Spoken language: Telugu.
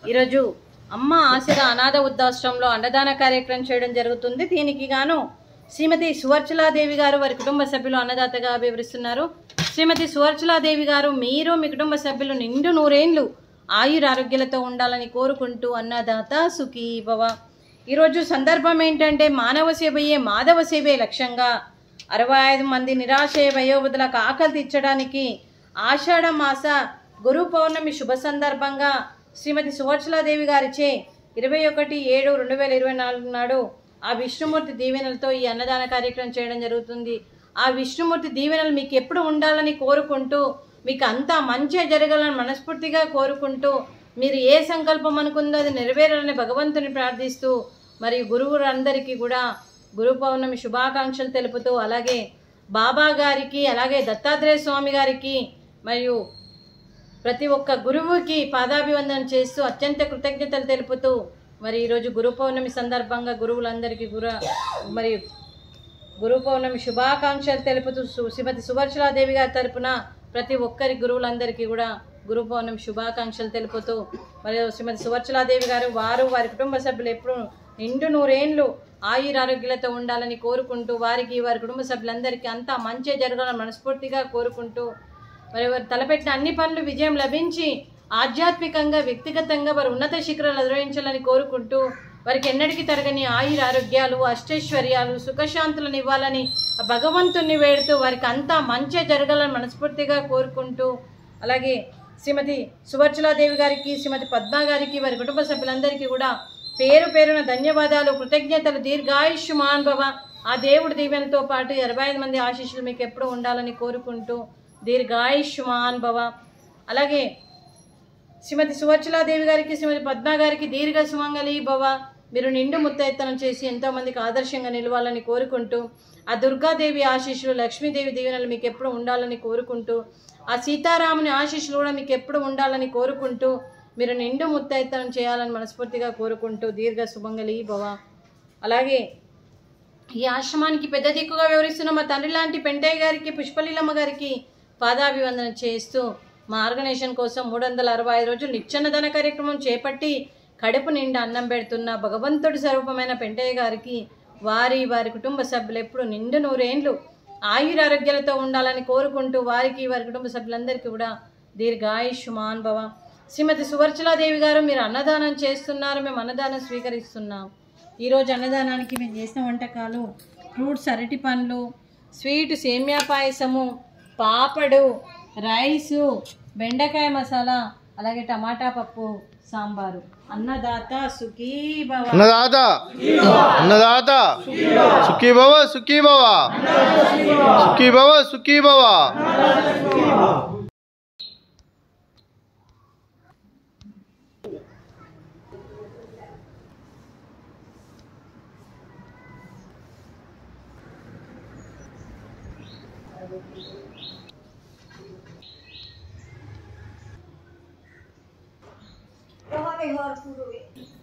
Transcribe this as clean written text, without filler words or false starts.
ఈరోజు అమ్మ ఆశీర్వాద అనాథ వృద్ధాశ్రమంలో అన్నదాన కార్యక్రమం చేయడం జరుగుతుంది. దీనికి గాను శ్రీమతి సువర్చలాదేవి గారు వారి కుటుంబ సభ్యులు అన్నదాతగా వివరిస్తున్నారు. శ్రీమతి సువర్చలాదేవి గారు మీరు మీ కుటుంబ సభ్యులు నిండు నూరేండ్లు ఆయురారోగ్యాలతో ఉండాలని కోరుకుంటూ అన్నదాత సుఖీ భవ. ఈరోజు సందర్భం ఏంటంటే మానవ సేవయే మాధవ సేవే లక్ష్యంగా 65 మంది నిరాశయ వయోవృద్ధులకు ఆకలి తీర్చడానికి ఆషాఢ మాస గురు పౌర్ణమి శుభ సందర్భంగా శ్రీమతి సువర్చలాదేవి గారిచే 21/7/2024 నాడు ఆ విష్ణుమూర్తి దీవెనలతో ఈ అన్నదాన కార్యక్రమం చేయడం జరుగుతుంది. ఆ విష్ణుమూర్తి దీవెనలు మీకు ఎప్పుడు ఉండాలని కోరుకుంటూ మీకు అంతా మంచి జరగాలని మనస్ఫూర్తిగా కోరుకుంటూ మీరు ఏ సంకల్పం అనుకుందో అది నెరవేరాలని భగవంతుని ప్రార్థిస్తూ మరియు గురువులందరికీ కూడా గురు పౌర్ణమి శుభాకాంక్షలు తెలుపుతూ అలాగే బాబా గారికి అలాగే దత్తాత్రేయ స్వామి గారికి మరియు ప్రతి ఒక్క గురువుకి పాదాభివందనం చేస్తూ అత్యంత కృతజ్ఞతలు తెలుపుతూ మరి ఈరోజు గురు పౌర్ణమి సందర్భంగా గురువులందరికీ మరి గురు పౌర్ణమి శుభాకాంక్షలు తెలుపుతూ శ్రీమతి సువర్చలాదేవి గారి తరపున ప్రతి ఒక్కరి గురువులందరికీ కూడా గురు పౌర్ణమి శుభాకాంక్షలు తెలుపుతూ మరియు శ్రీమతి సువర్చలాదేవి గారు వారి కుటుంబ సభ్యులు ఎప్పుడు నిండు నూరేండ్లు ఆయురారోగ్యాలతో ఉండాలని కోరుకుంటూ వారి కుటుంబ సభ్యులందరికీ అంతా మంచి జరగాలని మనస్ఫూర్తిగా కోరుకుంటూ మరి వారు తలపెట్టిన అన్ని పనులు విజయం లభించి ఆధ్యాత్మికంగా వ్యక్తిగతంగా వారు ఉన్నత శిఖరాలు అధిరోహించాలని కోరుకుంటూ వారికి ఎన్నటికీ తరగని ఆయురారోగ్యాలు అష్టైశ్వర్యాలు సుఖశాంతులను ఇవ్వాలని భగవంతుణ్ణి వేడుతూ వారికి అంతా మంచి జరగాలని మనస్ఫూర్తిగా కోరుకుంటూ అలాగే శ్రీమతి సువర్చలాదేవి గారికి శ్రీమతి పద్మ గారికి వారి కుటుంబ సభ్యులందరికీ కూడా పేరు పేరున ధన్యవాదాలు కృతజ్ఞతలు. దీర్ఘాయుష్మాన్ భవ. ఆ దేవుడి దీవెనతో పాటు 25 మంది ఆశీస్సులు మీకు ఎప్పుడూ ఉండాలని కోరుకుంటూ దీర్ఘాయుష్మాన్ భవ. అలాగే శ్రీమతి సువర్చలాదేవి గారికి శ్రీమతి పద్మ గారికి దీర్ఘ సుమంగళి భవ. మీరు నిండు ముత్తైత్తనం చేసి ఎంతోమందికి ఆదర్శంగా నిలవాలని కోరుకుంటూ ఆ దుర్గాదేవి ఆశీస్సులు లక్ష్మీదేవి దీవెనలు మీకు ఎప్పుడు ఉండాలని కోరుకుంటూ ఆ సీతారాముని ఆశీస్సులు కూడా మీకు ఎప్పుడు ఉండాలని కోరుకుంటూ మీరు నిండు ముత్తైత్తనం చేయాలని మనస్ఫూర్తిగా కోరుకుంటూ దీర్ఘ సుమంగళి భవ. అలాగే ఈ ఆశ్రమానికి పెద్ద దిక్కుగా వివరిస్తున్న మా తండ్రి లాంటి పెంటయ్య గారికి పుష్పలీలమ్మ గారికి పాదాభివందన చేస్తూ మా ఆర్గనైజేషన్ కోసం 365 రోజులు నిత్యాన్నదాన కార్యక్రమం చేపట్టి కడుపు నిండా అన్నం పెడుతున్న భగవంతుడి స్వరూపమైన పెంటయ్య గారికి వారి కుటుంబ సభ్యులు ఎప్పుడు నిండు నూరేండ్లు ఆయురారోగ్యాలతో ఉండాలని కోరుకుంటూ వారి కుటుంబ సభ్యులందరికీ కూడా దీర్ఘాయుష్మాన్ భవ. శ్రీమతి సువర్చలాదేవి గారు మీరు అన్నదానం చేస్తున్నారు, మేము అన్నదానం స్వీకరిస్తున్నాం. ఈరోజు అన్నదానానికి మేము చేసిన వంటకాలు ఫ్రూట్స్ అరటి పండ్లు, స్వీట్ సేమియా పాయసము, పాపడు, రైసు, బెండకాయ మసాలా, అలాగే టమాటా పప్పు, సాంబారు. అన్నదాత సుఖీ భవ. అన్నదాత అన్నదాత సుఖీ భవ సుఖీ భవ సుఖీ భవ సుఖీ భవ. Roja mejor, puro bien.